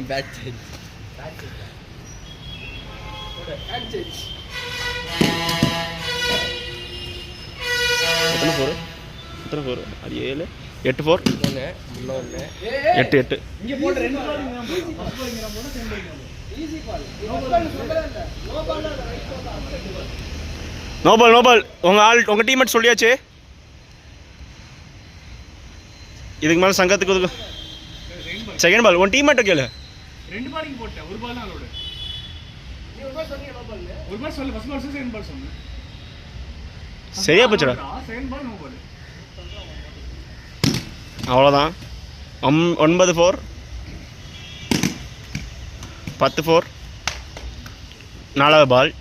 Bad change எத்தனை four எத்தனை four அது 7 8 4 ஒன்று 8 8 இங்கே போட்டு 2 பால் ஃபர்ஸ்ட் பால் இங்கே போட்டு second ball easy ball no ball no ball உங்கள் டீம்மேட் சொல்லியாச்சு. இதுக்கு மேலே சங்கத்துக்கு செகண்ட் பால் உன் டீம்மேட்டை கேளு. 2 பால் இங்கே போட்டேன், ஒரு பால் தான் அலோடு. நீ ஒரு பால் சொன்னீங்க, நோ பால். ஒரு பால் சொல்லு, ஃபர்ஸ்ட் பால் சொல்லு, செகண்ட் பால் சொல்லு. சரியா போச்சுடா. Second ball no ball. அவ்வளோதான். 9 4 10 4 4வது பால்